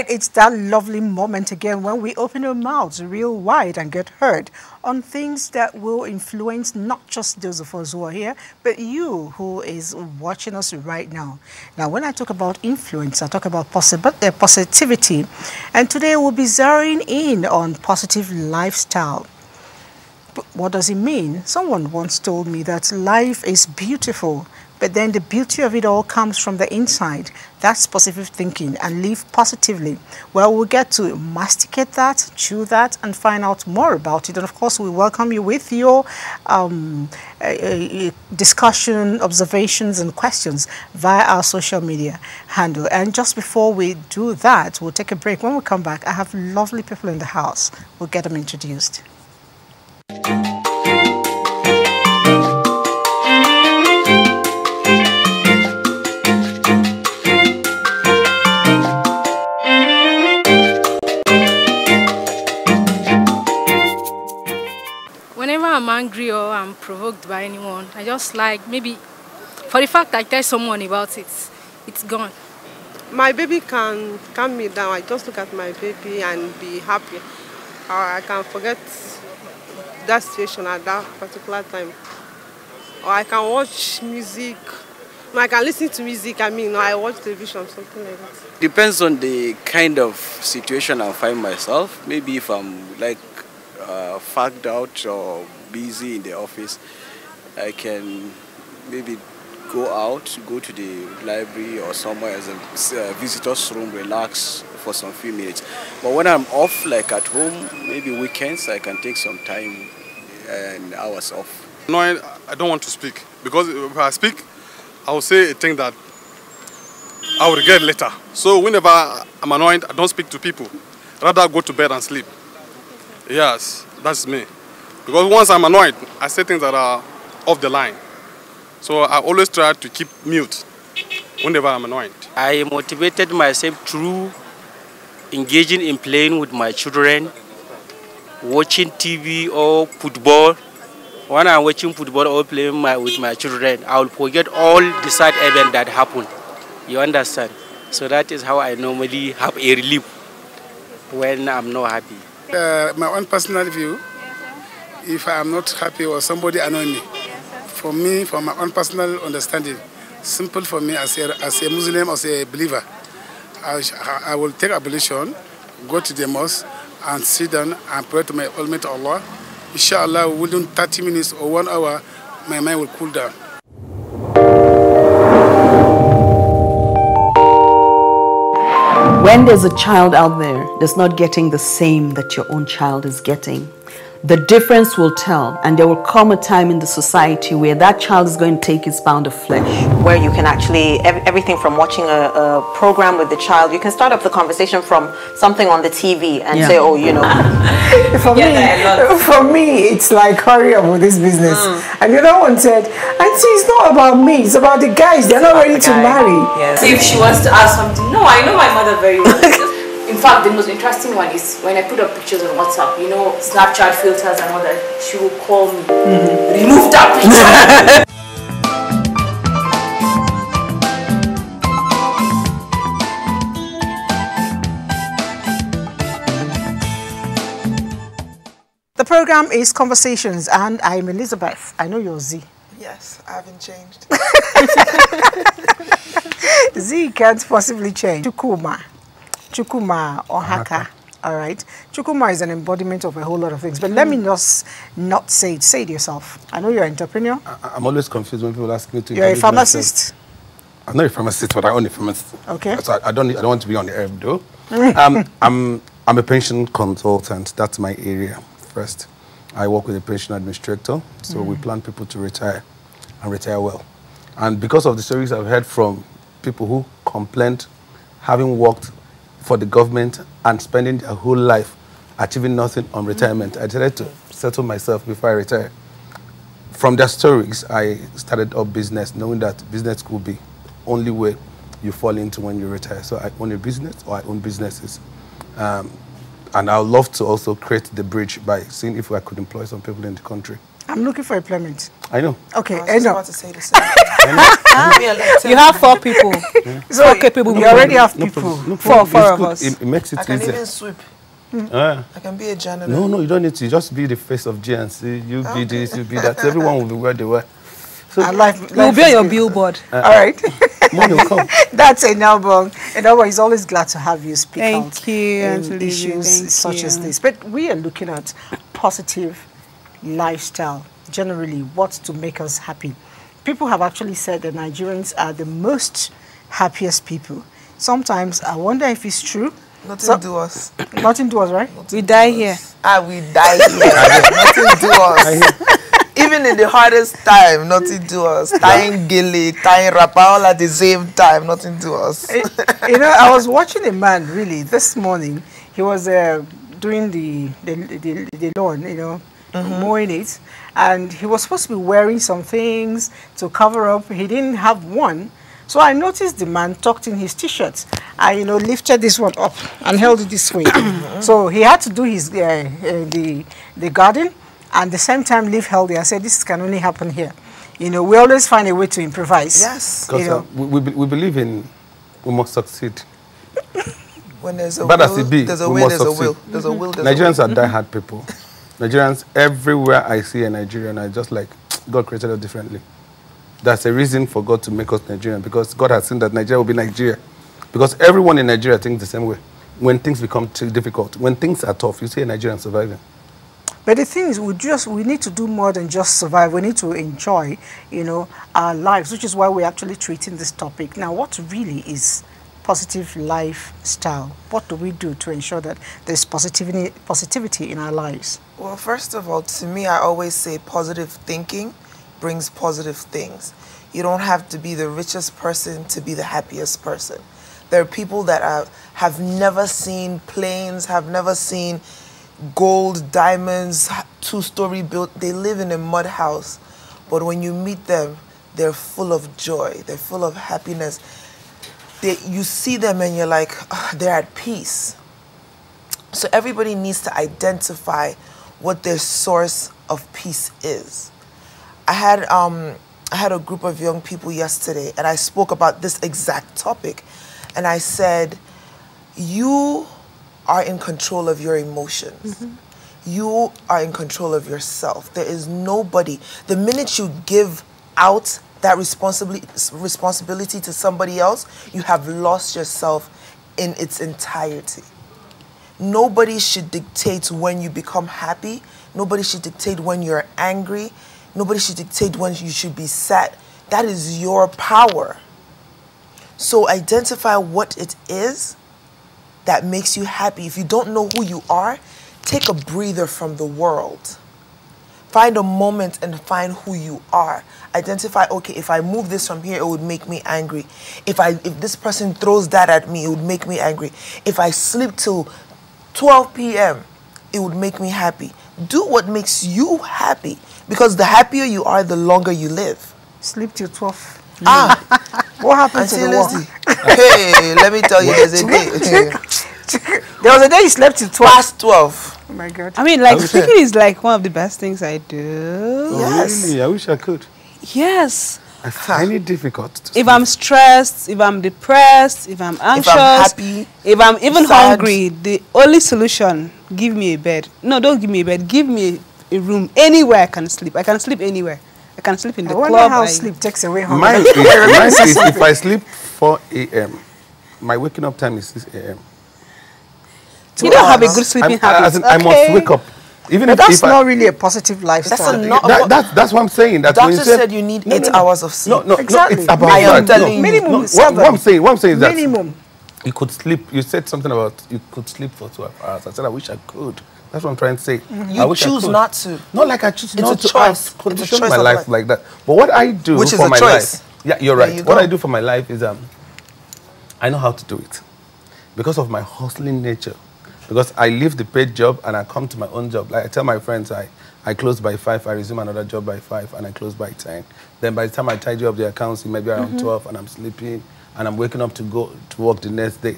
it's that lovely moment again when we open our mouths real wide and get heard on things that will influence not just those of us who are here, but you who is watching us right now. Now, when I talk about influence, I talk about positivity. And today we'll be zeroing in on positive lifestyle. But what does it mean? Someone once told me that life is beautiful, but then the beauty of it all comes from the inside. That's positive thinking and live positively. Well, we'll get to masticate that, chew that, and find out more about it. And of course, we welcome you with your discussion, observations, and questions via our social media handle. And just before we do that, we'll take a break. When we come back, I have lovely people in the house. We'll get them introduced. Whenever I'm angry or I'm provoked by anyone, I just like, maybe for the fact I tell someone about it, it's gone. My baby can calm me down. I just look at my baby and be happy. Or I can forget that situation at that particular time. Or I can watch music. I can listen to music, or I watch television, something like that. Depends on the kind of situation I find myself. Maybe if I'm like fagged out or busy in the office, I can maybe go out, go to the library or somewhere as a visitor's room, relax for some few minutes. But when I'm off, like at home, maybe weekends, I can take some time and hours off. No, I don't want to speak, because if I speak, I will say a thing that I will regret later. So whenever I'm annoyed, I don't speak to people. Rather go to bed and sleep. Yes, that's me. Because once I'm annoyed, I say things that are off the line. So I always try to keep mute whenever I'm annoyed. I motivated myself through engaging in playing with my children, watching TV or football. When I'm watching football or playing with my children, I will forget all the sad events that happen. You understand? So that is how I normally have a relief when I'm not happy. My own personal view, if I am not happy or somebody annoy me, for me, from my own personal understanding, simple for me as a Muslim, as a believer, I will take ablution, go to the mosque, and sit down and pray to my Almighty Allah. Inshallah, within 30 minutes or 1 hour, my mind will cool down. When there's a child out there that's not getting the same that your own child is getting, the difference will tell, and there will come a time in the society where that child is going to take its pound of flesh. Where you can actually, everything from watching a program with the child, you can start up the conversation from something on the TV and say, oh, you know. For me, it's like, hurry up with this business. And the other one said, Auntie, it's not about me, it's about the guys, they're not ready to marry. Yes. If she wants to ask something, no, I know my mother very well. In fact, the most interesting one is when I put up pictures on WhatsApp, you know, Snapchat filters and all that, she will call me, remove that picture. The program is Conversations, and I'm Elizabeth. I know you're Z. Yes, I haven't changed. Z can't possibly change. Chukuma or Haka. All right. Chukuma is an embodiment of a whole lot of things. But let me just not say it. Say it yourself. I know you're an entrepreneur. I'm always confused when people ask me to. You're a pharmacist. I'm not a pharmacist, but I own a pharmacist. Okay. So I don't want to be on the air though. I'm a pension consultant. That's my area first. I work with a pension administrator. So we plan people to retire and retire well. And because of the stories I've heard from people who complained, having worked for the government and spending their whole life achieving nothing on retirement, I decided to settle myself before I retire. From their stories, I started up business, knowing that business could be only way you fall into when you retire. So I own a business, or I own businesses. And I would love to also create the bridge by seeing if I could employ some people in the country. I'm looking for employment. I know. Okay, I was about to say the same. You have 4 people. So 4 capable we people. already have No people. problem. No Four problem. of It's us. good. It makes it I can easier. even sweep. Ah. I can be a janitor. No, you don't need to. Just be the face of GNC. You be this, you be that. Everyone will be where they were. So And life You'll be on is your good. billboard. All right. money will come. That's Enabong. Enabong is always glad to have you speak Thank out you, in Auntie Lizzie. issues Thank such as you. this. But we are looking at positive lifestyle, generally, what to make us happy. People have actually said that Nigerians are the most happiest people. Sometimes I wonder if it's true. Nothing do us. Nothing to us, right? We die here. We die here. Nothing do us. Even in the hardest time, nothing do us. Tying gilly, tying rapper all at the same time, nothing do us. You know, I was watching a man really this morning. He was doing the lawn, you know, mowing it, and he was supposed to be wearing some things to cover up. He didn't have one. So I noticed the man tucked in his t-shirt. I, you know, lifted this one up and held it this way. So he had to do his the garden, and at the same time live healthy. I said, this can only happen here. You know, we always find a way to improvise. Yes. Because You know. we believe in we must succeed. When there's a But as will, it be, there's a we way, must there's a succeed. will. There's a will, there's Nigerians a are will. die-hard people. Nigerians, everywhere I see a Nigerian, I just like, God created us differently. That's a reason for God to make us Nigerian, because God has seen that Nigeria will be Nigeria. Because everyone in Nigeria thinks the same way. When things become too difficult, when things are tough, you see a Nigerian surviving. But the thing is, we need to do more than just survive. We need to enjoy, you know, our lives, which is why we're actually treating this topic. Now, what really is positive lifestyle? What do we do to ensure that there's positivity in our lives? Well, first of all, to me, I always say positive thinking brings positive things. You don't have to be the richest person to be the happiest person. There are people that have never seen planes, have never seen gold, diamonds, two-story built. They live in a mud house. But when you meet them, they're full of joy. They're full of happiness. You see them and you're like, oh, they're at peace. So everybody needs to identify what their source of peace is. I had a group of young people yesterday, and I spoke about this exact topic. And I said, you are in control of your emotions. You are in control of yourself. There is nobody. The minute you give out that responsibility to somebody else, you have lost yourself in its entirety. Nobody should dictate when you become happy. Nobody should dictate when you're angry. Nobody should dictate when you should be sad. That is your power. So identify what it is that makes you happy. If you don't know who you are, take a breather from the world. Find a moment and find who you are. Identify, okay, if I move this from here, it would make me angry. If this person throws that at me, it would make me angry. If I sleep till 12 p.m., it would make me happy. Do what makes you happy, because the happier you are, the longer you live. Sleep till 12. What happened to the war? Hey, let me tell you, there's a day. There was a day you slept till 12. Past 12. Oh my God. I mean, like, sleeping is like one of the best things I do. Yes. Really? I wish I could. Yes. I find it difficult to If sleep. I'm stressed, if I'm depressed, if I'm anxious, happy, if I'm even sad. hungry, the only solution, give me a bed. No, don't give me a bed. Give me a room anywhere I can sleep. I can sleep anywhere. I can sleep in the I wonder club. how sleep takes away hunger. Mine is if I sleep 4 a.m., my waking up time is 6 a.m. You don't have a good sleeping habit. I must wake up. Even But if that's I, not really a positive lifestyle. that's what I'm saying. That when Doctor you say, said you need 8 hours of sleep. No, Exactly. it's about I am that. telling you. Minimum What 7. I'm saying is that Minimum. you could sleep. You said something about you could sleep for 12 hours. I said I wish I could. That's what I'm trying to say. I You wish I choose could. not to. Not like I choose It's not a to. choice. I've It's a conditioned choice my of life life. like that. But what I do Which is for a my choice. life, yeah, you're There right. you What go. I do for my life is I know how to do it because of my hustling nature. Because I leave the paid job and I come to my own job. Like I tell my friends, I close by 5, I resume another job by 5, and I close by 10. Then by the time I tidy up the accounts, it may be around 12, and I'm sleeping, and I'm waking up to go to work the next day.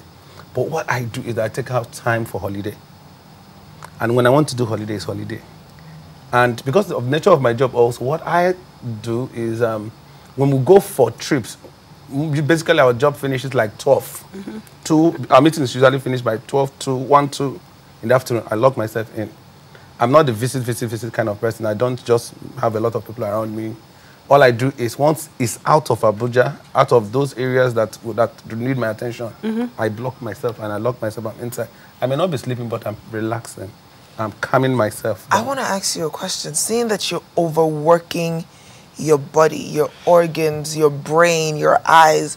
But what I do is I take out time for holiday. And when I want to do holiday, it's holiday. And because of the nature of my job also, what I do is when we go for trips, basically our job finishes like 12. Our meeting is usually finished by 12 to 1, 2 in the afternoon. I lock myself in. I'm not the visit kind of person. I don't just have a lot of people around me. All I do is once it's out of Abuja, out of those areas that need my attention, I block myself and I lock myself. I'm inside. I may not be sleeping, but I'm relaxing. I'm calming myself down. I want to ask you a question. Seeing that you're overworking your body, your organs, your brain, your eyes,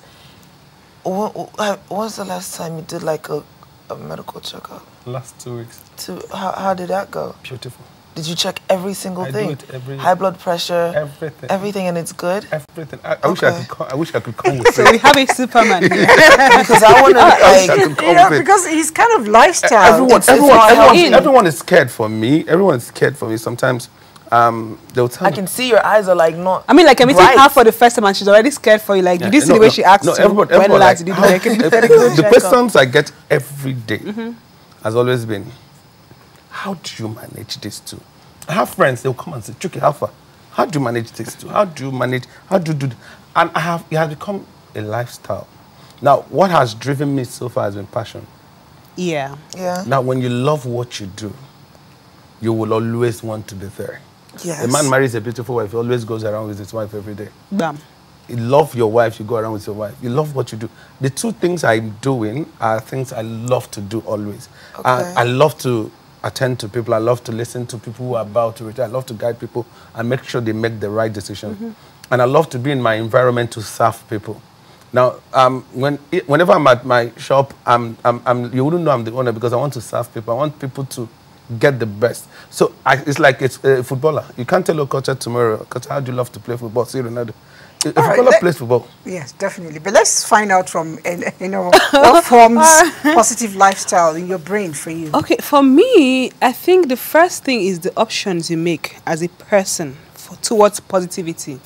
when's the last time you did like a medical checkup? Last 2 weeks. How did that go? Beautiful. Did you check every single thing? I do it every... High blood pressure? Everything. Everything, and it's good? Everything. I wish I could come with it. So we have a Superman here. Because I want to, because he's kind of lifestyle. Everyone is scared for me. Everyone is scared for me. Sometimes they'll tell me. I can see your eyes are like not. I mean, like I'm meeting her for the first time and she's already scared for you. Like, did you see the way she asked you? Everyone like, the questions I get every day has always been, how do you manage this too? I have friends, they'll come and say, Chuki, how do you manage this too? How do you do this? And it has become a lifestyle. Now, what has driven me so far has been passion. Yeah. Now, when you love what you do, you will always want to be there. Yes. A man marries a beautiful wife, he always goes around with his wife every day. Bam. You love your wife, you go around with your wife. You love what you do. The two things I'm doing are things I love to do always. Okay. I love to attend to people. I love to listen to people who are about to retire. I love to guide people and make sure they make the right decision. And I love to be in my environment to serve people. Now, whenever I'm at my shop, you wouldn't know I'm the owner because I want to serve people. I want people to get the best. So it's like it's a footballer. You can't tell Okocha tomorrow, Okocha, how do you love to play football? See Ronaldo. A footballer plays football. Yes, definitely. But let's find out from, what forms positive lifestyle in your brain for you. Okay, for me, I think the first thing is the options you make as a person towards positivity.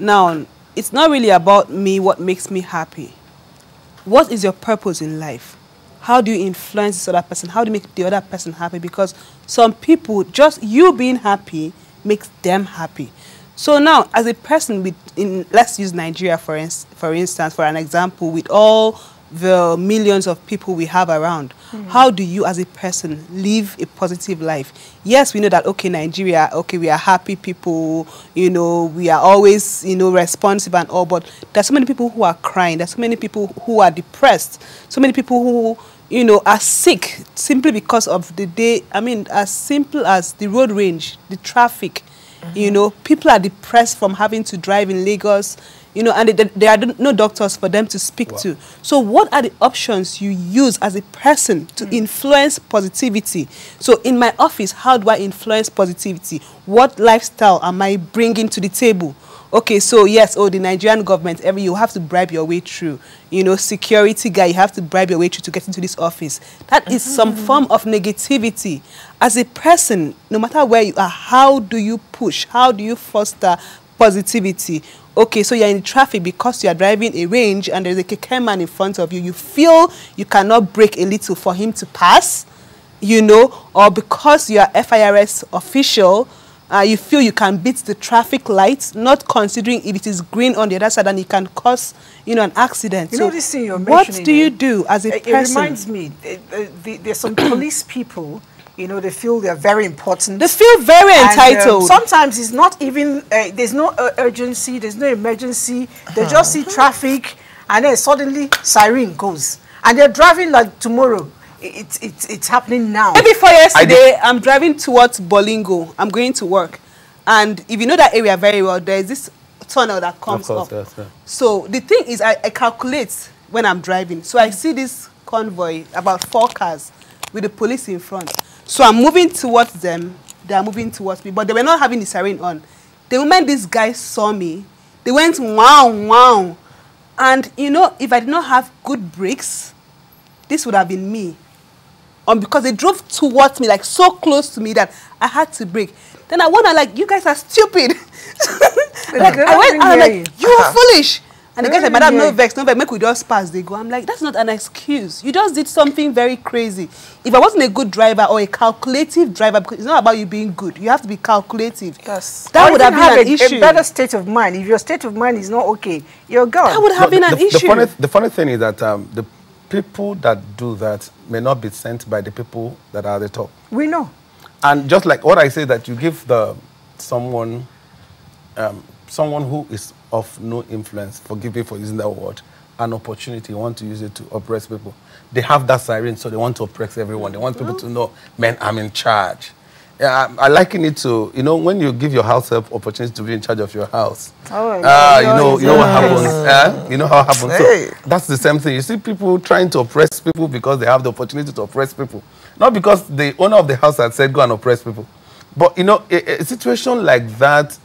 Now, it's not really about me, what makes me happy. What is your purpose in life? How do you influence this other person? How do you make the other person happy? Because some people, just you being happy makes them happy. So now, as a person, let's use Nigeria for instance, for an example, with all the millions of people we have around, how do you as a person live a positive life? Yes, we know that, okay, Nigeria, okay, we are happy people, we are always, responsive and all, but there's so many people who are crying, there's so many people who are depressed, so many people who, are sick simply because of the day, as simple as the road range, the traffic. People are depressed from having to drive in Lagos, and there are no doctors for them to speak to. So what are the options you use as a person to influence positivity? So in my office, how do I influence positivity? What lifestyle am I bringing to the table? Okay, so yes, the Nigerian government, you have to bribe your way through. Security guy, you have to bribe your way through to get into this office. That is some form of negativity. As a person, no matter where you are, how do you push? How do you foster positivity? Okay, so you're in traffic because you are driving a range and there's a keke man in front of you. You feel you cannot brake a little for him to pass, or because you are FIRS official, you feel you can beat the traffic lights, not considering if it is green on the other side and it can cause, an accident. So this thing you're what mentioning, do you do as a person? It reminds me, there's some police people, they feel they're very important. They feel very entitled. Sometimes it's not even, there's no urgency, there's no emergency. They just see traffic and then suddenly siren goes. And they're driving like tomorrow. It's happening now. Maybe before yesterday, I'm driving towards Bolingo. I'm going to work. And if you know that area very well, there is this tunnel that comes up. Yes, yes. So the thing is, I calculate when I'm driving. So I see this convoy, about 4 cars, with the police in front. So I'm moving towards them. They are moving towards me. But they were not having the siren on. The moment these guys saw me, they went, wow, wow. And, if I did not have good brakes, this would have been me. Because they drove towards me, like so close to me that I had to brake. Then I wonder, like, you guys are stupid. I went, I'm like, you are foolish. And the guy said, madam, no vex, make we just pass. They go. I'm like, that's not an excuse. You just did something very crazy. If I wasn't a good driver or a calculative driver, because it's not about you being good, you have to be calculative. Yes. That would have been an issue. A better state of mind. If your state of mind is not okay, you're gone. That would have been an issue. The funny thing is that the people that do that may not be sent by the people that are at the top. We know. And just like what I say, that you give someone who is of no influence, forgive me for using that word, an opportunity, you want to use it to oppress people. They have that siren, so they want to oppress everyone. They want people to know, man, I'm in charge. Yeah, I liken it to, when you give your house help opportunity to be in charge of your house. Oh, you know what happens. You know how it happens. Hey. So that's the same thing. You see people trying to oppress people because they have the opportunity to oppress people. Not because the owner of the house had said, go and oppress people. But, a situation like that,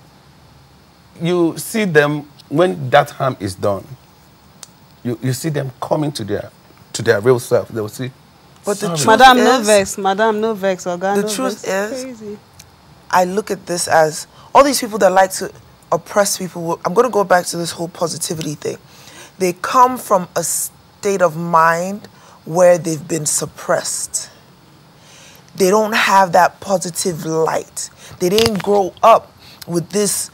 you see them, when that harm is done, you see them coming to their real self. They will see, but the truth Madam, is, no vex. Madam, no vex. Organ, the no truth vex. is, Crazy. I look at this as all these people that like to oppress people. I'm going to go back to this whole positivity thing. They come from a state of mind where they've been suppressed. They don't have that positive light. They didn't grow up with this,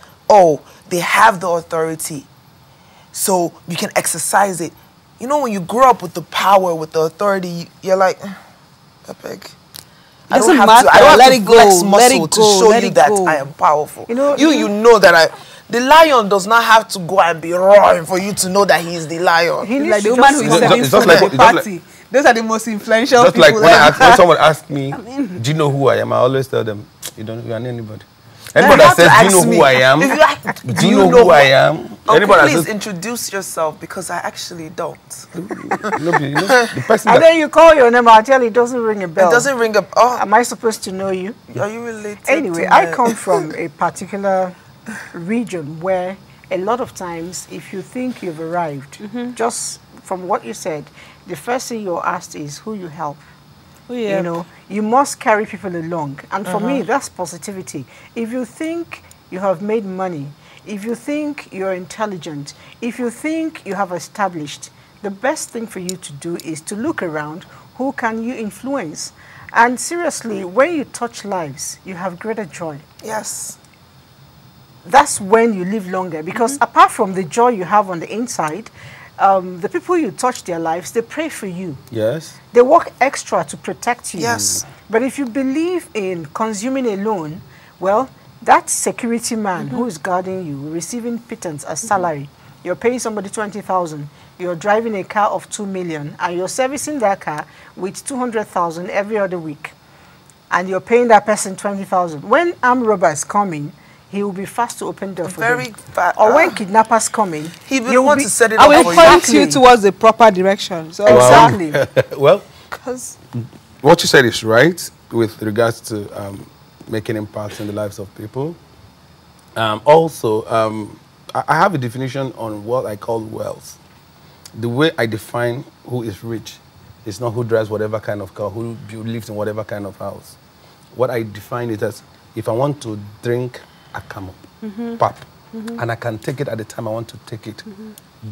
they have the authority, so you can exercise it. When you grow up with the power, with the authority, you're like, I beg. I don't have to flex muscle to show you that I am powerful. You know that the lion does not have to go and be roaring for you to know that he is the lion. He's like the woman who is serving food at the party. Those are the most influential people. Just like when someone asks me, do you know who I am? I always tell them, you are anybody. Anybody that says, do you know who I am? Do you know who I am? Please introduce yourself, because I actually don't. The person and then you call your name, I'll tell you, it doesn't ring a bell. It doesn't ring a bell. Am I supposed to know you? Are you related? Anyway, I come from a particular region where a lot of times, if you think you've arrived, just from what you said, the first thing you're asked is who you help. You must carry people along. And for me, that's positivity. If you think you have made money, if you think you're intelligent, if you think you have established, the best thing for you to do is to look around, who can you influence? And seriously, when you touch lives, you have greater joy. Yes. That's when you live longer, because apart from the joy you have on the inside, the people you touch their lives, they pray for you. Yes. They work extra to protect you. Yes. But if you believe in consuming alone, well, that security man who is guarding you, receiving pittance as salary, you're paying somebody 20,000, you're driving a car of 2 million, and you're servicing that car with 200,000 every other week, and you're paying that person 20,000. When armed robbers come in, he will be fast to open the door for them. Fast. Or when kidnappers come in, he will want to set it up. I will point you towards the proper direction. So exactly. Well, what you said is right with regards to making impacts in the lives of people. Also, I have a definition on what I call wealth. The way I define who is rich is not who drives whatever kind of car, who lives in whatever kind of house. What I define it as, if I want to drink a camel, pap, and I can take it at the time I want to take it,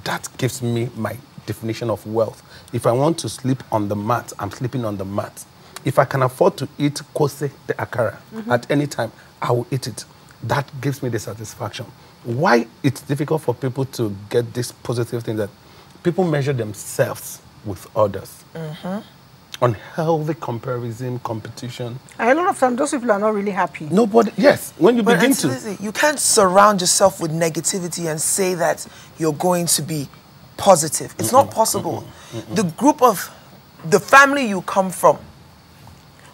that gives me my definition of wealth. If I want to sleep on the mat, I'm sleeping on the mat. If I can afford to eat kose, the akara, at any time, I will eat it. That gives me the satisfaction. Why it's difficult for people to get this positive thing that people measure themselves with others. Unhealthy comparison, competition. And a lot of times, those people are not really happy. Nobody, yes. When you begin to... Listen, you can't surround yourself with negativity and say that you're going to be positive. It's not possible. The group of... The family you come from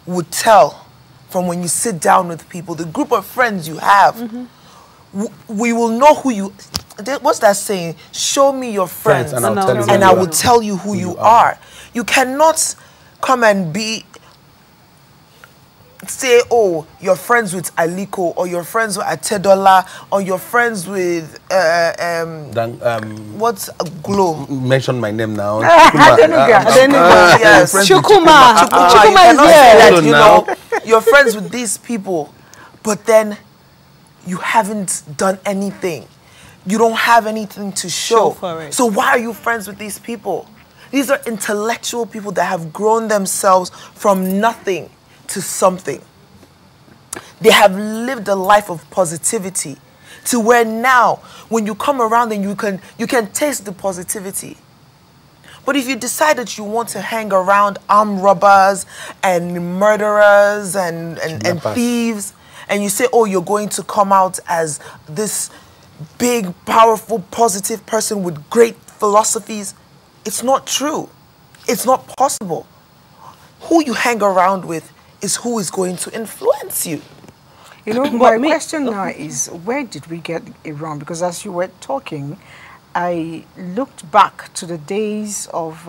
would tell from when you sit down with people, the group of friends you have, we will know who you... What's that saying? Show me your friends, and I will tell you who you are. You cannot come and say, oh, you're friends with Aliko, or you're friends with Atedola, or you're friends with what's Glow? Mention my name now. Yes, Chukuma. Chukuma is here. You know, you're friends with these people, but then you haven't done anything. you don't have anything to show. for it. So why are you friends with these people? These are intellectual people that have grown themselves from nothing to something. They have lived a life of positivity to where now, when you come around and you can taste the positivity. But if you decide that you want to hang around armed robbers and murderers and thieves, and you say, oh, you're going to come out as this big, powerful, positive person with great philosophies, it's not true. It's not possible. Who you hang around with is who is going to influence you. You know, my question now is, where did we get it wrong? Because as you were talking, I looked back to the days of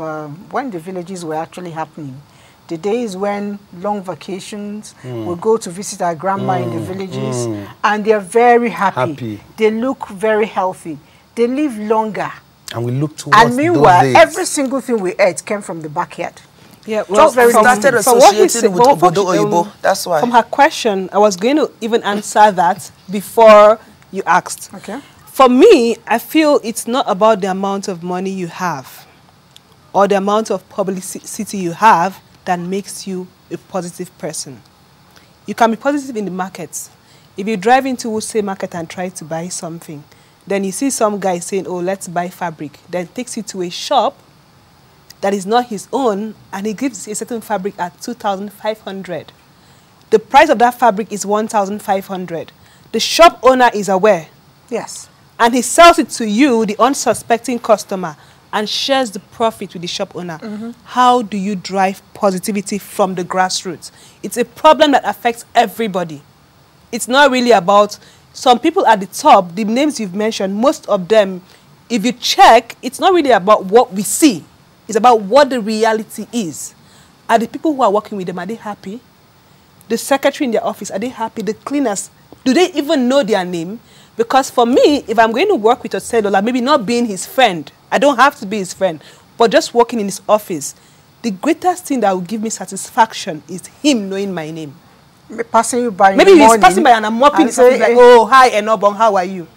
when the villages were actually happening. The days when long vacations, we'll go to visit our grandma in the villages, and they're very happy. They look very healthy. They live longer. And we look towards And meanwhile, those days. every single thing we ate came from the backyard. Yeah, well, Just very started associating with Obodo Oyibo. That's why. From her question, I was going to even answer that before you asked. Okay. For me, I feel it's not about the amount of money you have or the amount of publicity you have that makes you a positive person. You can be positive in the markets. If you drive into Wuse Market and try to buy something, then you see some guy saying, oh, let's buy fabric, then takes you to a shop that is not his own, and he gives a certain fabric at 2,500. The price of that fabric is 1,500. The shop owner is aware. Yes. And he sells it to you, the unsuspecting customer, and shares the profit with the shop owner. How do you drive positivity from the grassroots? It's a problem that affects everybody. It's not really about some people at the top, the names you've mentioned, most of them, if you check, it's not really about what we see. It's about what the reality is. Are the people who are working with them, are they happy? The secretary in their office, are they happy? The cleaners, do they even know their name? Because for me, if I'm going to work with Otedola, maybe not being his friend, I don't have to be his friend, but just working in his office, the greatest thing that will give me satisfaction is him knowing my name. Passing you by maybe he's passing by and I'm mopping his office like, oh, hi, Enobong, how are you?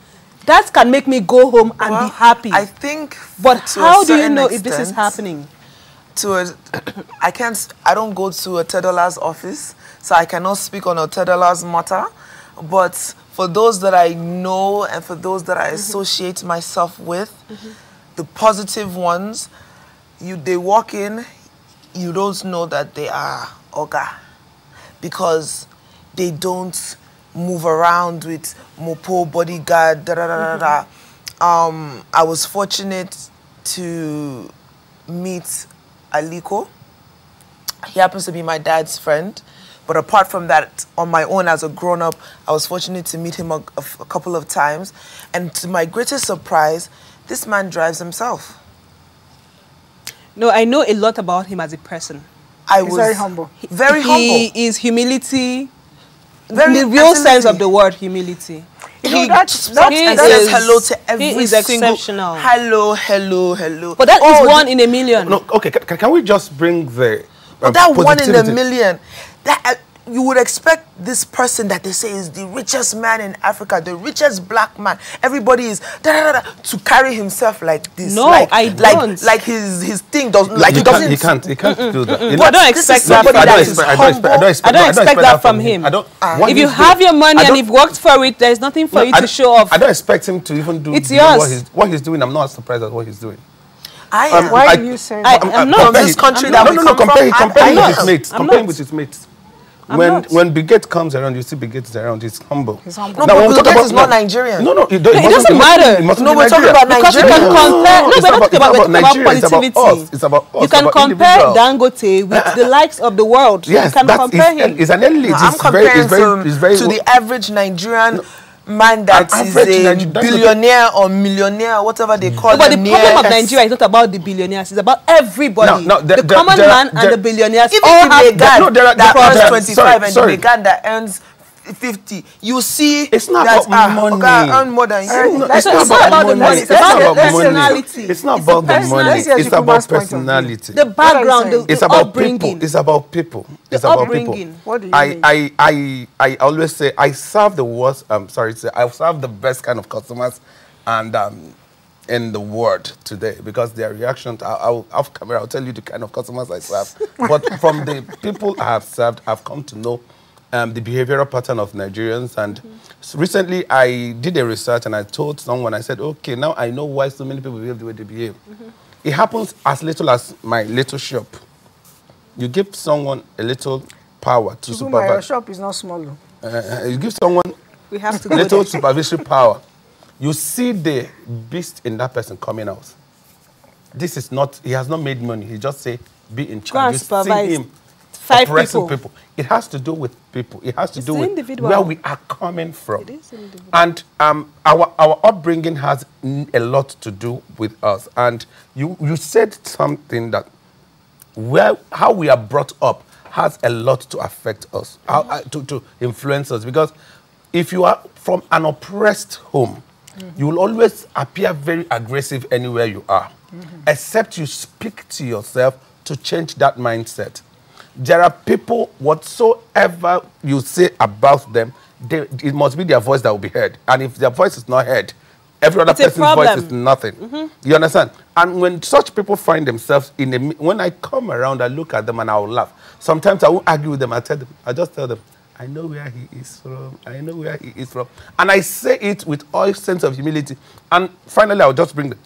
That can make me go home and be happy. I think. But how do you know if this is happening? I don't go to Otedola's office, so I cannot speak on Otedola's matter. But for those that I know and for those that I associate myself with, the positive ones, they walk in, you don't know that they are Oga, because they don't move around with mopo, bodyguard, da da da da da. I was fortunate to meet Aliko. He happens to be my dad's friend. But apart from that, on my own as a grown-up, I was fortunate to meet him a couple of times. And to my greatest surprise, this man drives himself. No, I know a lot about him as a person. He's very humble. Very humble. He is humility. In the real sense of the word humility. He says hello to every single exceptional. Hello, hello, hello. But that is one in a million. No, okay, can we just bring the but that one in a million, that you would expect this person that they say is the richest man in Africa, the richest black man, everybody is to carry himself like this. No, I don't. Like his thing doesn't. Like he can't do that. I don't expect that. I don't expect that from him. If you have your money and you've worked for it, there's nothing for you to show off. I don't expect him to even do it's yours. What he's doing. I'm not surprised at what he's doing. Why do you say that? I'm not from this country that we come from. Compare with his mates. Compare with his mates. When Biget comes around, you see Biget is around. He's humble. He's humble. No, but Biget is not Nigerian. No, it doesn't matter. No, we're talking about Nigeria. Because you can compare. No, we're not talking about positivity. It's about us. You can compare Dangote with the likes of the world. Yes, you can compare him. He's an elite. I'm comparing to the average Nigerian man that is a billionaire or millionaire, whatever they call it. But the problem of Nigeria is not about the billionaires, it's about everybody. The common man and the billionaires all have that earns 25 and the Began that earns 50. You see, it's not about money. Earn more than you. It's not about the money. It's about personality. It's not about the money. It's about personality. The background, the upbringing. It's about people. It's about people. What do you mean? I always say I serve the worst. I serve the best kind of customers and in the world today, because their reaction, I'll off camera, I'll tell you the kind of customers I serve. But from the people I have served, I've come to know the behavioral pattern of Nigerians. And recently I did a research and I told someone, I said, okay, now I know why so many people behave the way they behave. It happens as little as my little shop. You give someone a little power to supervise. My shop is not small. You give someone we have to little supervisory power. You see the beast in that person coming out. This is not, he has not made money. He just say, be in charge. You see him oppressing people. It has to do with people. It has to do with where we are coming from. It is individual. And our upbringing has a lot to do with us. And you said something that how we are brought up has a lot to affect us, to influence us. Because if you are from an oppressed home, you will always appear very aggressive anywhere you are, except you speak to yourself to change that mindset. There are people, whatsoever you say about them, it must be their voice that will be heard. And if their voice is not heard, every other person's voice is nothing. You understand? And when such people find themselves when I come around, I look at them and I will laugh. Sometimes I won't argue with them. I just tell them, I know where he is from. I know where he is from. And I say it with all sense of humility. And finally, I'll just bring them.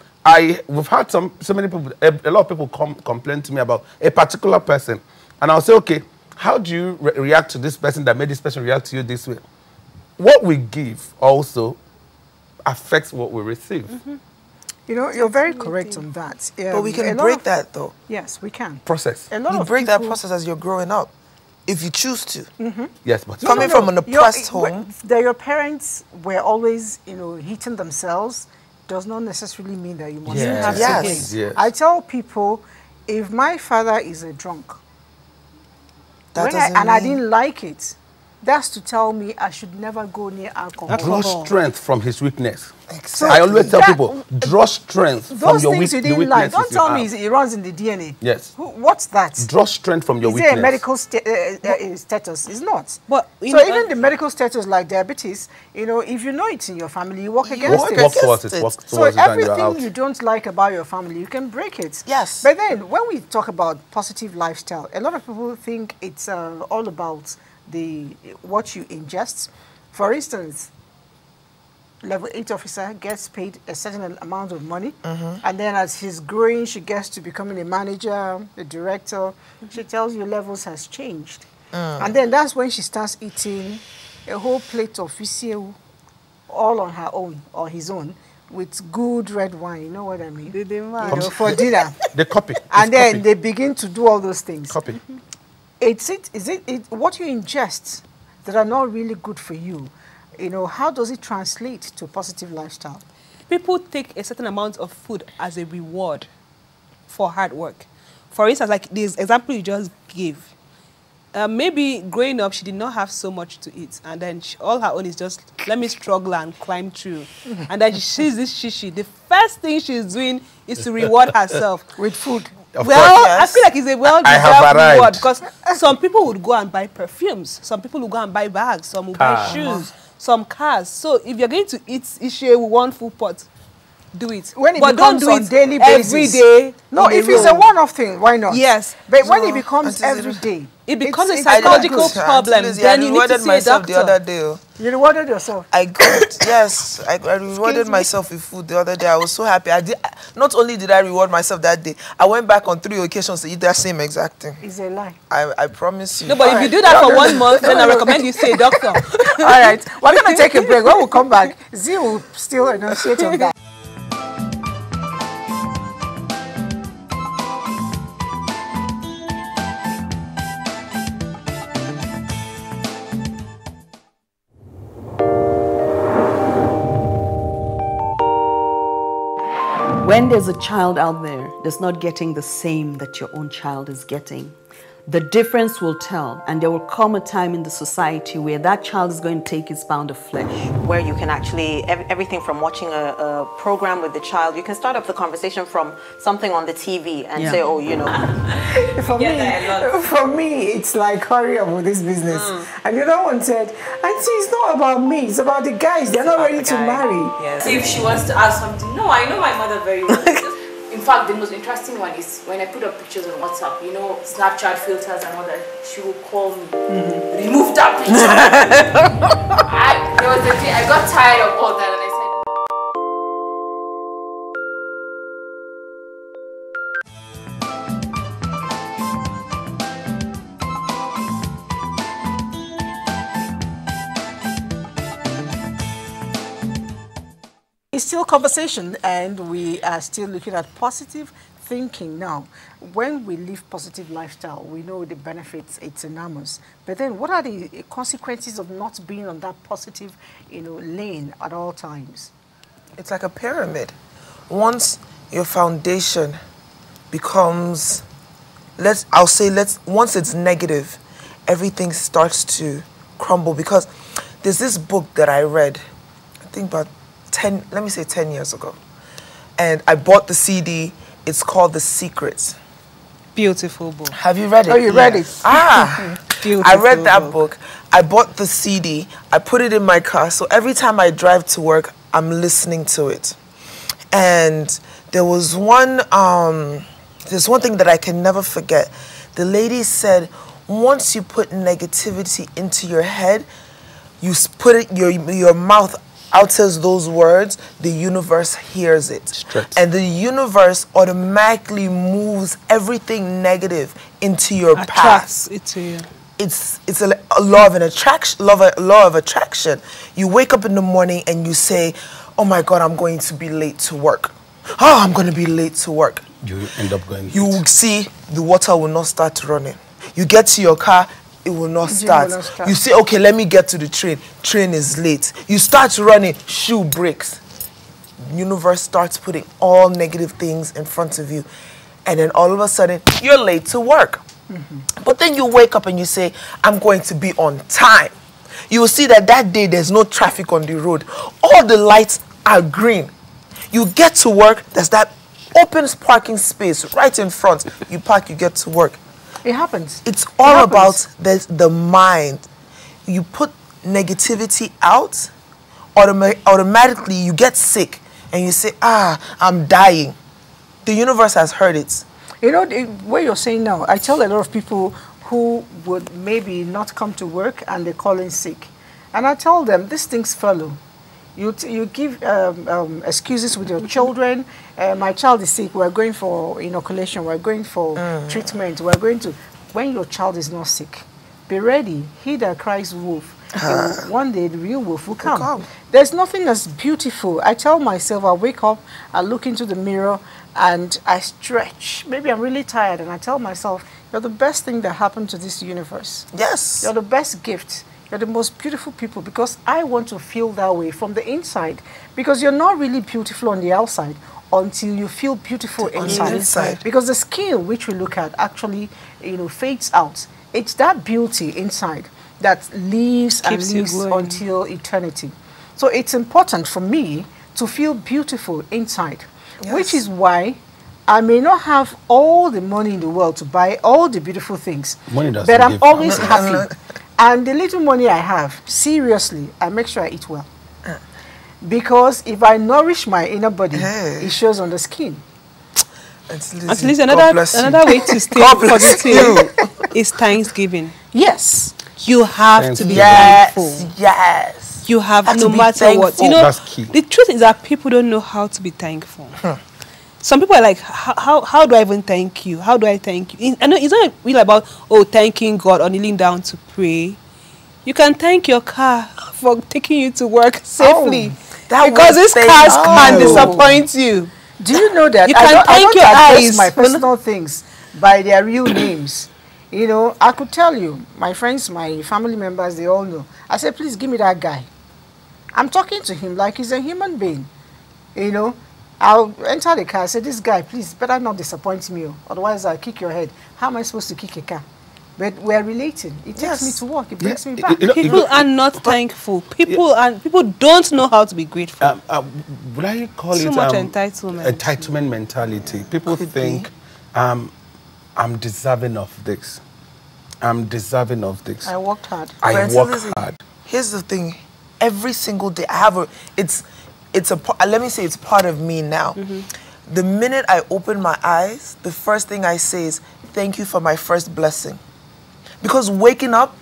We've had so many people, a lot of people complain to me about a particular person. And I'll say, okay, how do you react to this person that made this person react to you this way? What we give also affects what we receive. You know, you're very correct on that. But we can break that, though. Yes, we can. Process. You break that process as you're growing up, if you choose to. Yes, but coming from an oppressed home. That your parents were always, hitting themselves does not necessarily mean that you must have to hit. I tell people, if my father is a drunk, I didn't like it, that's to tell me I should never go near alcohol. Draw strength from his weakness. Exactly. I always tell people, draw strength from your weakness. Those things you didn't like, don't tell me it runs in the DNA. Yes. What's that? Draw strength from your weakness. Is it a medical status? It's not. But even the medical status like diabetes, if you know it's in your family, you work against it. So everything you don't like about your family, you can break it. Yes. But then when we talk about positive lifestyle, a lot of people think it's all about what you ingest. For instance, level 8 officer gets paid a certain amount of money, and then as he's growing, she gets to becoming a manager, a director. She tells you levels has changed. And then that's when she starts eating a whole plate of fisio all on her own or his own with good red wine. You know what I mean? For dinner. They copy. And then they begin to do all those things. Copy. Is it what you ingest that are not really good for you? How does it translate to a positive lifestyle? People take a certain amount of food as a reward for hard work. For instance, like this example you just gave, maybe growing up, she did not have so much to eat. And then all her own is just, let me struggle and climb through. And then she sees this shishi. The first thing she's doing is to reward herself. With food. I feel like it's a well-deserved reward because some people would go and buy perfumes. Some people will go and buy bags. Some will buy shoes. Some cars. So if you're going to eat ishe with one full pot, do it. When it but becomes don't do on it daily every basis. day. No, if it's a one-off thing, why not? Yes. But when it becomes every day, it becomes a psychological problem. Then you need to see a doctor. The other day. You rewarded yourself? I got, yes. I rewarded myself with food the other day. I was so happy. Not only did I reward myself that day, I went back on 3 occasions to eat that same exact thing. It's a lie. I promise you. No, but if you do that for 1 month, then I recommend you see a doctor. All right. We're going to take a break. When we come back, Z will still enunciate on that. When there's a child out there that's not getting the same that your own child is getting, the difference will tell, and there will come a time in the society where that child is going to take its pound of flesh. Where you can actually, everything from watching a program with the child, you can start up the conversation from something on the TV and say, oh, you know. For me, it's like, hurry up with this business. And the other one said, Auntie, it's not about me, it's about the guys. They're not ready to marry. Yes. If she wants to ask something, no, I know my mother very well. In fact, the most interesting one is when I put up pictures on WhatsApp, you know, Snapchat filters and all that, she will call me, remove that picture. There was a day I got tired of all that and I said, It's still conversation, and we are still looking at positive thinking now. When we live positive lifestyle, we know the benefits, it's enormous. But then what are the consequences of not being on that positive, lane at all times? It's like a pyramid. Once your foundation becomes, once it's negative, everything starts to crumble. Because there's this book that I read, I think about 10 years ago. And I bought the CD. It's called The Secret. Beautiful book. Have you read it? Oh, you read it? Beautiful I read that book. I bought the CD. I put it in my car. So every time I drive to work, I'm listening to it. And there was there's one thing that I can never forget. The lady said, once you put negativity into your head, you put it, your mouth utters those words, the universe hears it. Straight. And the universe automatically moves everything negative into your path. Attracts it to you. It's a law of attraction. You wake up in the morning and you say, oh my God, I'm going to be late to work. Oh, I'm going to be late to work. You end up going late. You will see the water will not start running. You get to your car, it will not start. You say, okay, let me get to the train. Train is late. You start running, shoe breaks. Universe starts putting all negative things in front of you. And then all of a sudden, you're late to work. But then you wake up and you say, I'm going to be on time. You will see that day there's no traffic on the road. All the lights are green. You get to work, there's that open parking space right in front. You park, you get to work. It happens. It's all about the mind. You put negativity out, automatically you get sick and you say, I'm dying. The universe has heard it. You know, what you're saying now, I tell a lot of people who would maybe not come to work and they're calling sick. And I tell them, these things follow. You give excuses with your children. My child is sick. We're going for inoculation. We're going for treatment. We're going to... When your child is not sick, be ready. He that cries wolf, one day the real wolf will come. There's nothing as beautiful. I tell myself, I wake up, I look into the mirror, and I stretch. Maybe I'm really tired, and I tell myself, you're the best thing that happened to this universe. Yes. You're the best gift. You're the most beautiful people, because I want to feel that way from the inside. Because you're not really beautiful on the outside until you feel beautiful inside. Because the skin which we look at actually, fades out. It's that beauty inside that lives and lives until eternity. So it's important for me to feel beautiful inside, which is why I may not have all the money in the world to buy all the beautiful things, but I'm always happy. And the little money I have, seriously, I make sure I eat well. Because if I nourish my inner body, it shows on the skin. At least another way to stay positive is Thanksgiving. Yes. You have to be thankful. Yes. You have, no matter what. That's key. The truth is that people don't know how to be thankful. Some people are like, how do I even thank you? How do I thank you? I know it's not really about, thanking God or kneeling down to pray. You can thank your car for taking you to work safely. Because these cars can disappoint you. Do you know that? You can thank your eyes. My personal things by their real names. I could tell you, my friends, my family members, they all know. I said, please give me that guy. I'm talking to him like he's a human being. I'll enter the car. I say, this guy, please, better not disappoint me. Otherwise, I'll kick your head. How am I supposed to kick a car? but we're related. It takes me to work. It brings me back. People are not thankful. People don't know how to be grateful. Would I call Too it much entitlement? Entitlement mentality. People think I'm deserving of this. I'm deserving of this. I worked hard. I work hard. Here's the thing. Every single day, I have let me say it's part of me now. The minute I open my eyes, the first thing I say is, thank you for my first blessing. Because waking up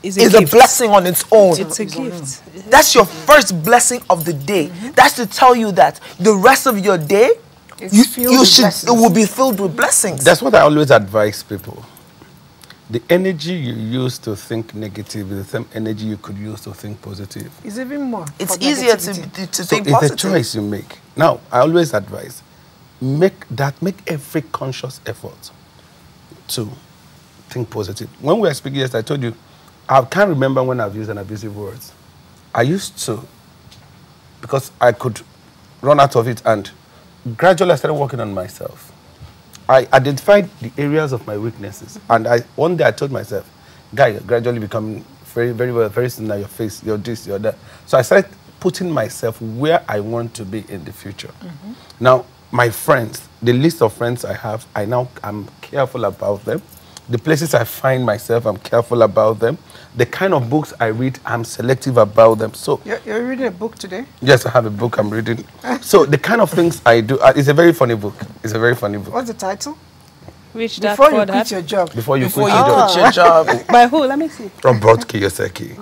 is a blessing on its own. It's a gift. That's your first blessing of the day. That's to tell you that the rest of your day, it will be filled with blessings. That's what I always advise people. The energy you use to think negative is the same energy you could use to think positive. It's even more. It's easier to think positive. positive. It's a choice you make. Now, I always advise, make every conscious effort to think positive. When we were speaking yesterday, I told you, I can't remember when I've used an abusive words. I used to, because I could run out of it, and gradually I started working on myself. I identified the areas of my weaknesses, and one day I told myself, guy, you're gradually becoming very soon now, your face, you're this, you're that. So I started putting myself where I want to be in the future. Now, my friends, the list of friends I have, I'm careful about them. The places I find myself, I'm careful about them. The kind of books I read, I'm selective about them. So you're reading a book today? Yes, I have a book I'm reading. So the kind of things I do, it's a very funny book. It's a very funny book. What's the title? Before you quit your job. Before you quit your job. By who? Let me see. Robert Kiyosaki.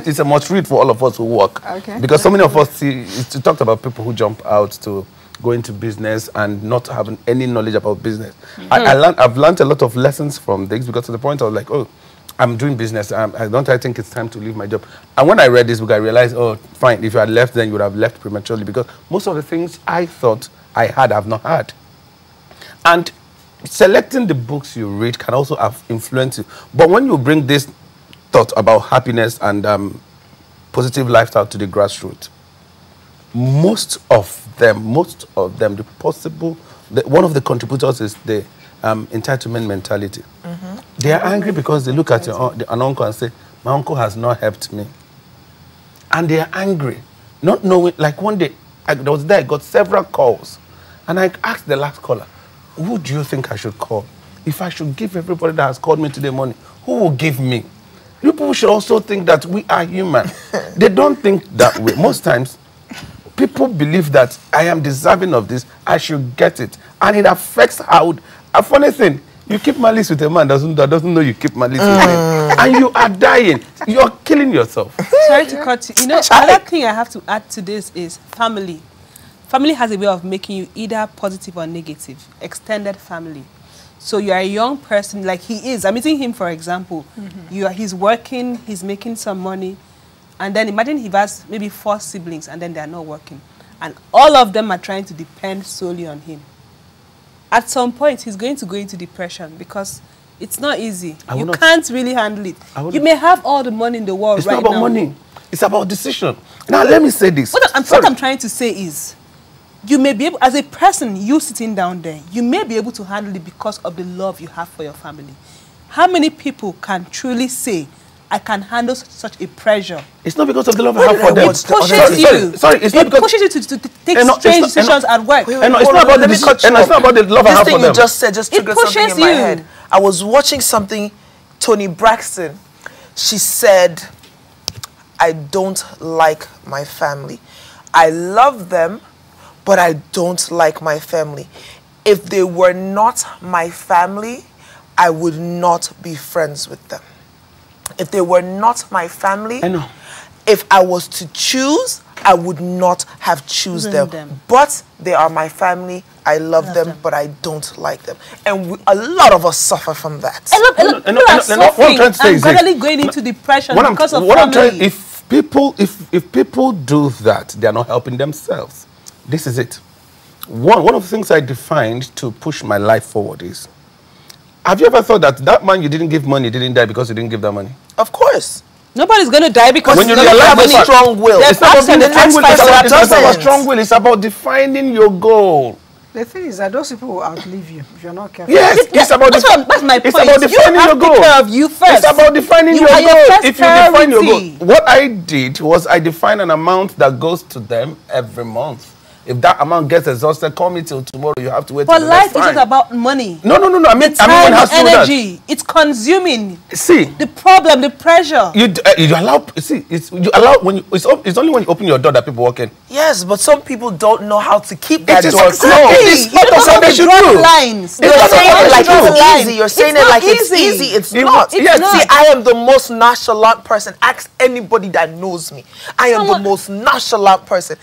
It's a must read for all of us who work. Okay. Because so many of us it talked about people who jump out to go into business and not having any knowledge about business. I've learned a lot of lessons from this, because to the point I was like, oh, I'm doing business. I think it's time to leave my job. And when I read this book, I realized, oh, fine, if you had left, then you would have left prematurely, because most of the things I thought I had, I've not had. And selecting the books you read can also have influence you. But when you bring this thought about happiness and positive lifestyle to the grassroots, most of them, one of the contributors is the entitlement mentality. They are angry because they look at an uncle and say, my uncle has not helped me. And they are angry, not knowing, like one day, I got several calls, and I asked the last caller, who do you think I should call? If I should give everybody that has called me today money, who will give me? You people should also think that we are human. They don't think that way. Most times, people believe that I am deserving of this, I should get it. And it affects how... A funny thing, you keep malice with a man that doesn't know you keep malice with him. And you are dying. You are killing yourself. Sorry to cut you. You know, another thing I have to add to this is family. Family has a way of making you either positive or negative. Extended family. So you are a young person, like he is. I'm meeting him, for example. He's working, he's making some money. And then imagine he has maybe 4 siblings and then they are not working. And all of them are trying to depend solely on him. At some point, he's going to go into depression because it's not easy. You can't really handle it. You may have all the money in the world right now. It's not about money. It's about decision. Now, let me say this. What I'm trying to say is, you may be able, as a person, you sitting down there, you may be able to handle it because of the love you have for your family. How many people can truly say, I can handle such a pressure? It's not because of the love I have for them. It pushes you. It pushes you to take strange decisions at work. It's not about the love I have for them. This thing you just said just triggered something in my head. I was watching something, Toni Braxton. She said, I don't like my family. I love them, but I don't like my family. If they were not my family, I would not be friends with them. If they were not my family, if I was to choose, I would not have chosen them. But they are my family. I love them, but I don't like them. And a lot of us suffer from that. People are suffering and gradually going into depression because of family. If people do that, they are not helping themselves. This is it. One of the things I defined to push my life forward is, have you ever thought that man you didn't give money didn't die because you didn't give that money? Of course. Nobody's going to die because when you have a strong will. It's not about strong will. It's about defining your goal. The thing is that those people will outlive you if you're not careful. Yes, it's about that's my point. It's about defining your goal. Take care of you first. It's about defining You your are your goal. first If you define your goal, priority. what I did was I defined an amount that goes to them every month. If that amount gets exhausted, call me till tomorrow. You have to wait. But till the life next is time. not about money. No. I mean, Time, one has to do that. energy. It's consuming. See, the problem, the pressure. You allow. See, you allow when you, it's only when you open your door that people walk in. Yes, but some people don't know how to keep that is door exactly. closed. It's not what they should do. Lines. You're saying it like it's easy. You're saying it like it's easy. easy. It's not. It's Yes, not. see, I am the most nonchalant person. Ask anybody that knows me. I am the most nonchalant person.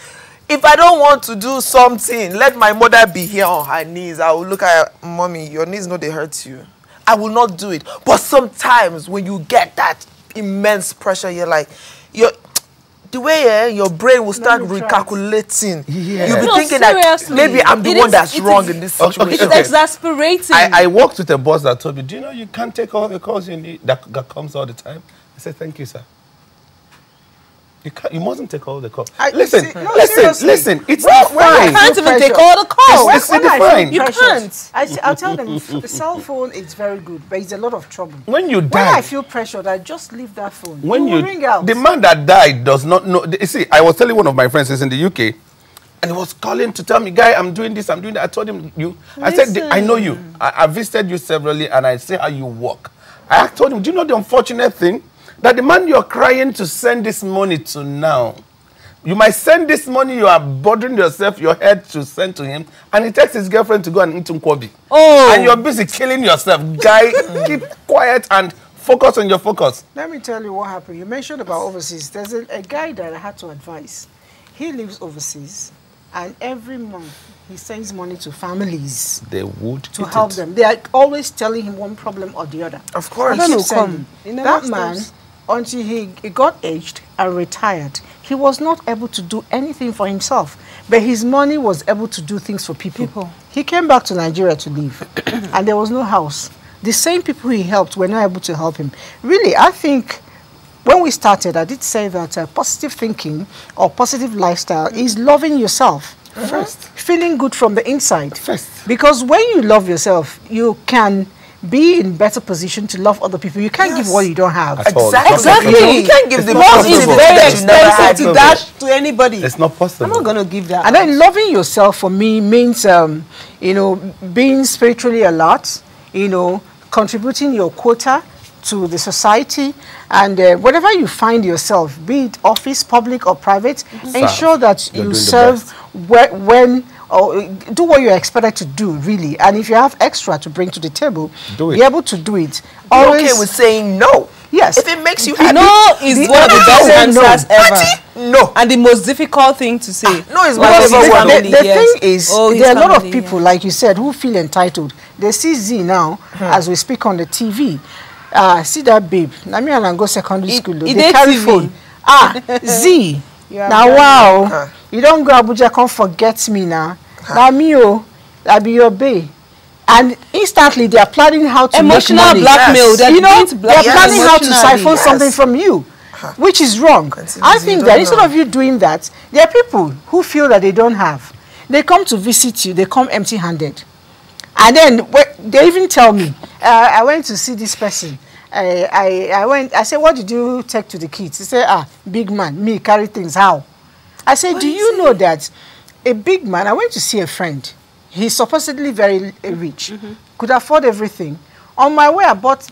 If I don't want to do something, let my mother be here on her knees. I will look at her, mommy, your knees know they hurt you. I will not do it. But sometimes when you get that immense pressure, you're like, the way your brain will start recalculating. Yeah. You'll be thinking that maybe I'm the one that's wrong in this situation. It's exasperating. I worked with a boss that told me, do you know you can't take all the calls you need that comes all the time? I said, thank you, sir. You mustn't take all the calls. Listen. It's not fine. You can't even take all the calls. It's fine. You can't. I'll tell them, the cell phone is very good, but it's a lot of trouble. When you die, when I feel pressured, I just leave that phone. When you ring out. The man that died does not know. You see, I was telling one of my friends, he's in the UK, and he was calling to tell me, guy, I'm doing this, I'm doing that. I told him, I said, I know you. I visited you severally, and I see how you work. I told him, do you know the unfortunate thing? That the man you're crying to send this money to now, you might send this money, you are bothering yourself, your head to send to him, and he takes his girlfriend to go and eat nkwobi. Oh. And you're busy killing yourself. Guy, keep quiet and focus on your focus. Let me tell you what happened. You mentioned about overseas. There's a guy that I had to advise. He lives overseas, and every month he sends money to families. They would to help them. They are always telling him one problem or the other. Of course. That man, until he got aged and retired, he was not able to do anything for himself. But his money was able to do things for people. He came back to Nigeria to live, and there was no house. The same people he helped were not able to help him. Really, I think when we started, I did say that positive thinking or positive lifestyle is loving yourself first, feeling good from the inside. Because when you love yourself, you can be in better position to love other people. You can't give what you don't have. Exactly. You can't give the love is positive very that you never had. expensive to dash to anybody. It's not possible. I'm not going to give that. And then loving yourself for me means, being spiritually alert, contributing your quota to the society, and whatever you find yourself, be it office, public or private, ensure that you serve or do what you're expected to do, really. And if you have extra to bring to the table, be able to do it. Always okay with saying no. Yes. If it makes you happy. No is one of the best answers ever. No. And the most difficult thing to say. No is the thing is, there are a lot of people, like you said, who feel entitled. They see Z now, as we speak on the TV. See that babe. Now me and go secondary school. They carry phone. Z. Now wow. You don't go Abuja, come forget me now. Now me I be your babe. And instantly they are planning how to emotional make money. blackmail. Yes. They are planning how to siphon something from you, which is wrong. I think that instead of you doing that, there are people who feel that they don't have. They come to visit you. They come empty-handed. And then they even tell me, I went to see this person. I said, what did you take to the kids? He said, big man, me carry things, how? I said, do you know that a big man, I went to see a friend. He's supposedly very rich, could afford everything. On my way, I bought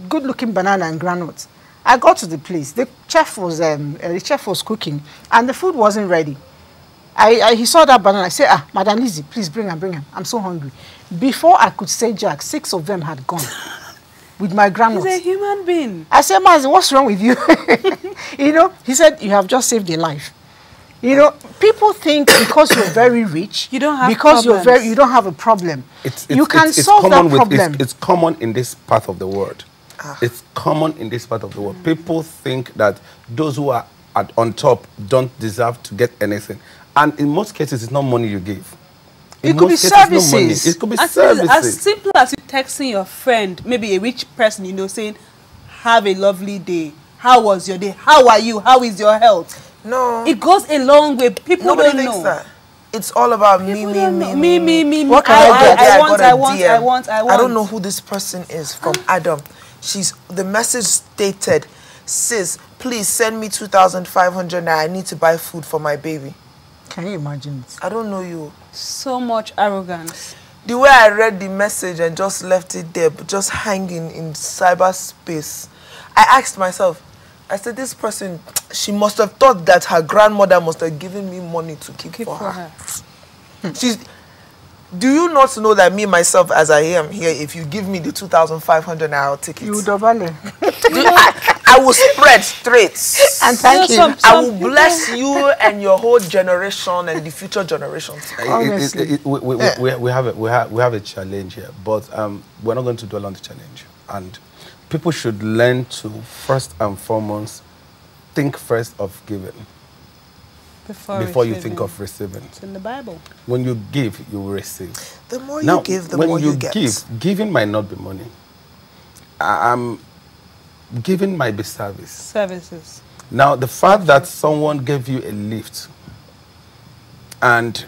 good-looking banana and granules. I got to the place. The chef was cooking, and the food wasn't ready. He saw that banana. I said, Madam Lizzie, please bring him. I'm so hungry. Before I could say Jack, 6 of them had gone with my granules. He's a human being. I said, Mazi, what's wrong with you? He said, you have just saved a life. People think because you're very rich, you don't have because problems. You don't have a problem. You can solve that problem. It's common in this part of the world. It's common in this part of the world. People think that those who are on top don't deserve to get anything. And in most cases, it's not money you give. It could be services. It could be services. As simple as you texting your friend, maybe a rich person, saying, have a lovely day. How was your day? How are you? How is your health? No. It goes a long way. People don't know. That. It's all about me. What can I get? I want. I don't know who this person is from Adam. The message stated, sis, please send me 2,500 naira. I need to buy food for my baby. Can you imagine it? I don't know you. So much arrogance. The way I read the message and just left it there, just hanging in cyberspace, I asked myself, I said, this person, she must have thought that her grandmother must have given me money to keep for her. Do you not know that me, myself, as I am here, if you give me the 2,500, I'll take it? You double it. I will spread straight. And thank you. I will bless you and your whole generation and the future generations. We have a challenge here, but we're not going to dwell on the challenge. And people should learn to first and foremost think first of giving before you think of receiving. It's in the Bible. When you give, you will receive. The more you give, the more you get. Giving might not be money. Giving might be service. Services. Now, the fact that someone gave you a lift and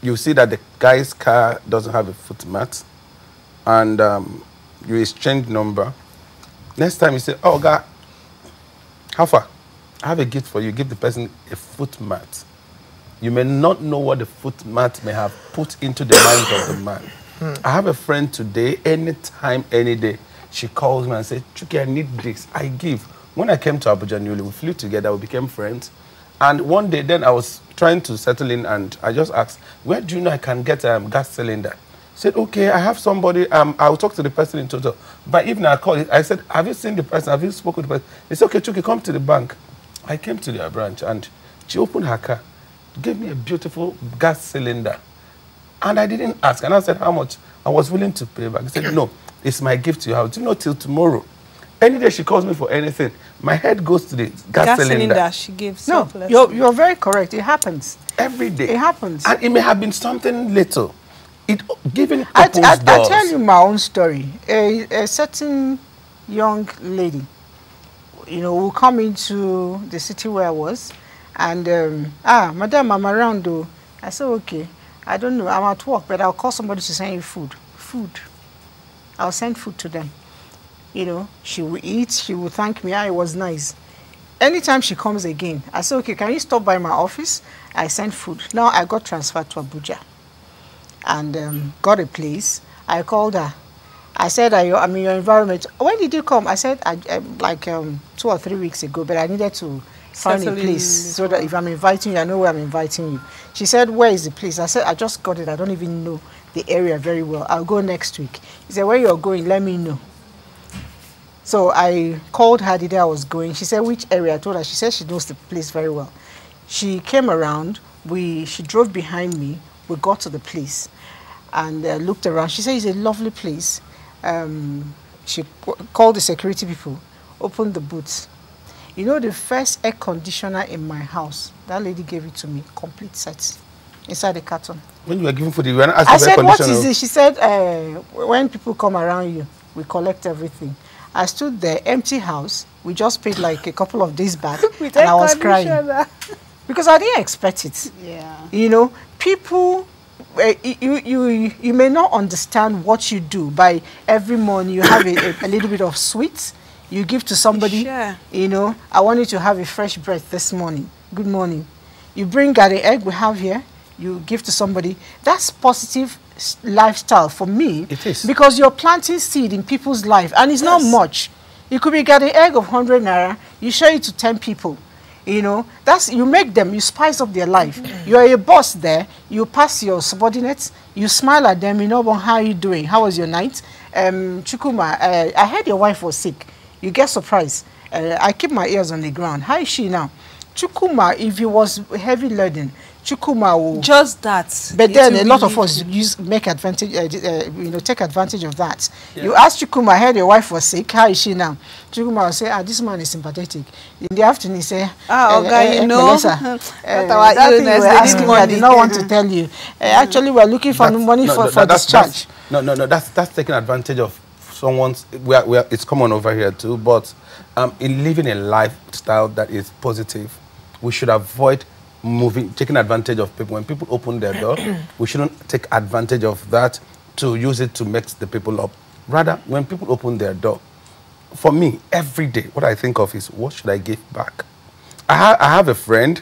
you see that the guy's car doesn't have a footmat and you exchange number, next time you say, oh, God, how far? I have a gift for you. Give the person a footmat. You may not know what the footmat may have put into the mind of the man. I have a friend today, anytime, any day, she calls me and says, Chuki, I need this. I give. When I came to Abuja newly, we flew together, we became friends. And one day then I was trying to settle in and I just asked, where do you know I can get a gas cylinder? She said, okay, I have somebody, I'll talk to the person in total. By evening I called, I said, have you seen the person? Have you spoken to the person? He said, okay, Chuki, come to the bank. I came to their branch and she opened her car, gave me a beautiful gas cylinder. And I didn't ask. And I said, how much? I was willing to pay back. He said, no, it's my gift to you. I'll do not till tomorrow. Any day she calls me for anything, my head goes to the gas cylinder. She gives. No, you're very correct. It happens. Every day. It happens. And it may have been something little. Giving I tell you my own story. A certain young lady, will come into the city where I was, and madam, I'm around though. I said, okay, I don't know, I'm at work, but I'll call somebody to send you food. I'll send food to them. She will eat, she will thank me. It was nice. Anytime she comes again, I say, okay, can you stop by my office? I send food. Now I got transferred to Abuja and got a place. I called her. I said, I'm in your environment. When did you come? I said, like 2 or 3 weeks ago, but I needed to find a place so that if I'm inviting you, I know where I'm inviting you. She said, where is the place? I said, I just got it. I don't even know the area very well. I'll go next week. He said, where you're going, let me know. So I called her the day I was going. She said, which area? I told her. She said she knows the place very well. She came around. She drove behind me. We got to the place and looked around. She said, it's a lovely place. She called the security people, opened the boots. The first air conditioner in my house, that lady gave it to me, complete set, inside the carton. When you were giving food, you were not asking I said, what is it? She said, when people come around you, we collect everything. I stood there, empty house. We just paid like a couple of days back, and I was crying. Because I didn't expect it. Yeah. People... You may not understand what you do. By every morning you have a little bit of sweets you give to somebody. Sure. I want you to have a fresh bread this morning. Good morning. You bring out the egg we have here, you give to somebody. That's positive lifestyle for me. It is. Because you're planting seed in people's life and it's not much. You could be get an egg of 100 naira, you share it to 10 people. You make them, you spice up their life. You're a boss there, you pass your subordinates, you smile at them, how are you doing? How was your night? Chukuma, I heard your wife was sick. You get surprised. I keep my ears on the ground. How is she now? Chukuma, if it was heavy laden, Chukuma will... Just that. But then a lot of us take advantage of that. Yeah. You ask Chukuma, I heard your wife was sick. How is she now? Chukuma will say, this man is sympathetic. In the afternoon, he say, okay, that thing you were asking me, I did not want to tell you. Actually, we're looking for money for discharge. No, that's taking advantage of someone's... It's common over here too, but in living a lifestyle that is positive, we should avoid taking advantage of people. When people open their door, we shouldn't take advantage of that to use it to mix the people up. Rather, when people open their door, for me, every day, what I think of is, what should I give back? I have a friend.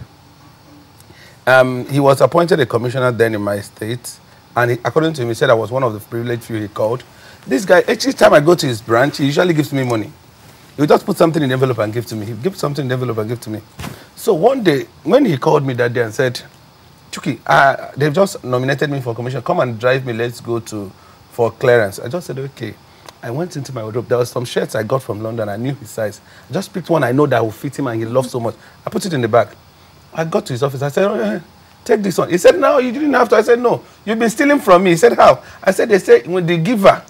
He was appointed a commissioner then in my state, and according to him, he said I was one of the privileged few he called. This guy, each time I go to his branch, he usually gives me money. He would just put something in the envelope and give to me. He gives something in the envelope and give to me. So one day, when he called me that day and said, Chuki, they've just nominated me for commission. Come and drive me. Let's go for clearance. I just said, okay. I went into my wardrobe. There were some shirts I got from London. I knew his size. I just picked one I know that will fit him and he loves so much. I put it in the bag. I got to his office. I said, oh, take this one. He said, no, you didn't have to. I said, no, you've been stealing from me. He said, how? I said, they say when the giver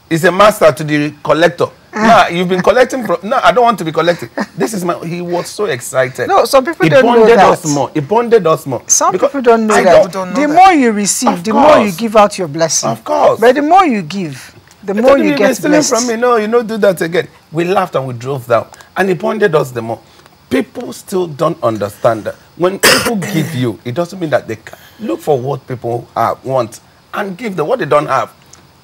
is a master to the collector. No, you've been collecting from... No, I don't want to be collecting. This is my... He was so excited. No, some people don't know that. It bonded us more. Some people don't know that. The more you receive, the more you give out your blessing. Of course. But the more you give, the more you get blessed. From me. No, you don't do that again. We laughed and we drove down. And it bonded us the more. People still don't understand that. When people give you, it doesn't mean that they can. Look for what people want and give them what they don't have.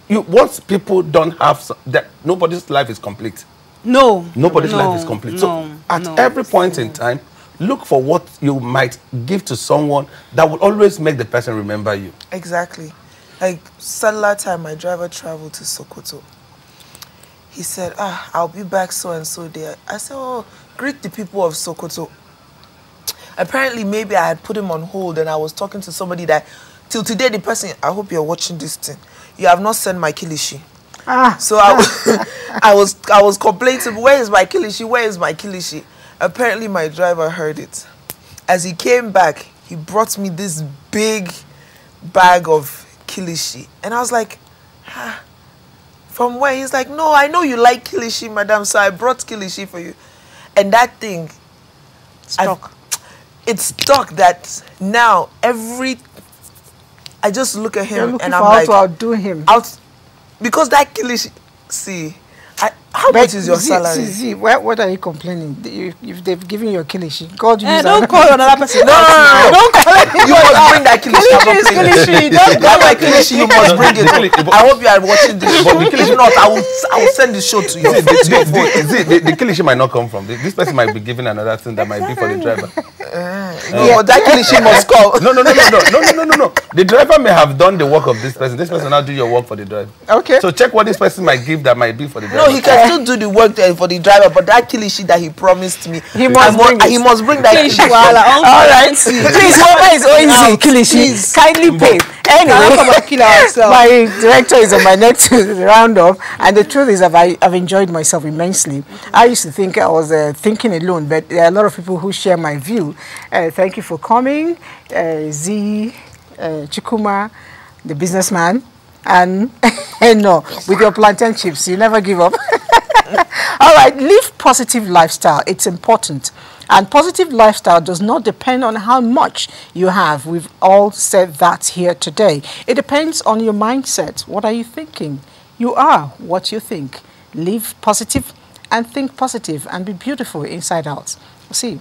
Once people don't have that, nobody's life is complete. Nobody's life is complete. So at every point in time, look for what you might give to someone that will always make the person remember you. Exactly. Like Saturday time, my driver traveled to Sokoto. He said, I'll be back so and so there. I said, oh, greet the people of Sokoto. Apparently, maybe I had put him on hold and I was talking to somebody that, till today, the person, I hope you're watching this thing. You have not sent my kilishi. So I was complaining, where is my kilishi? Where is my kilishi? Apparently my driver heard it. As he came back, he brought me this big bag of kilishi. And I was like, from where? He's like, no, I know you like kilishi, madam, so I brought kilishi for you. And that thing, it's stuck that now I just look at him and I'm like, to outdo him. Because that kilishi, see, how much is your salary? See, what are you complaining? If they've given you a kilishi, God, you don't call another person. No, don't call it. You must bring that kilishi. That my kilishi, you must bring it. I hope you are watching this. But if not, I will send the show to you. The kilishi might not come from this person. Might be given another thing that might be for the driver. No, but that kilishi must come. No. The driver may have done the work of this person. This person now do your work for the driver. Okay. So check what this person might give that might be for the driver. No, he can still do the work for the driver, but that kilishi that he promised me, he must bring that kilishi. All right. Please, whoever is owing kilishi, kindly pay. Anyway, my director is on my neck to round up, and the truth is I've enjoyed myself immensely. I used to think I was thinking alone, but there are a lot of people who share my view. Thank you for coming, Z, Chikuma, the businessman, and no, with your plantain chips, you never give up. All right, live positive lifestyle. It's important. And positive lifestyle does not depend on how much you have. We've all said that here today. It depends on your mindset. What are you thinking? You are what you think. Live positive and think positive and be beautiful inside out. See you.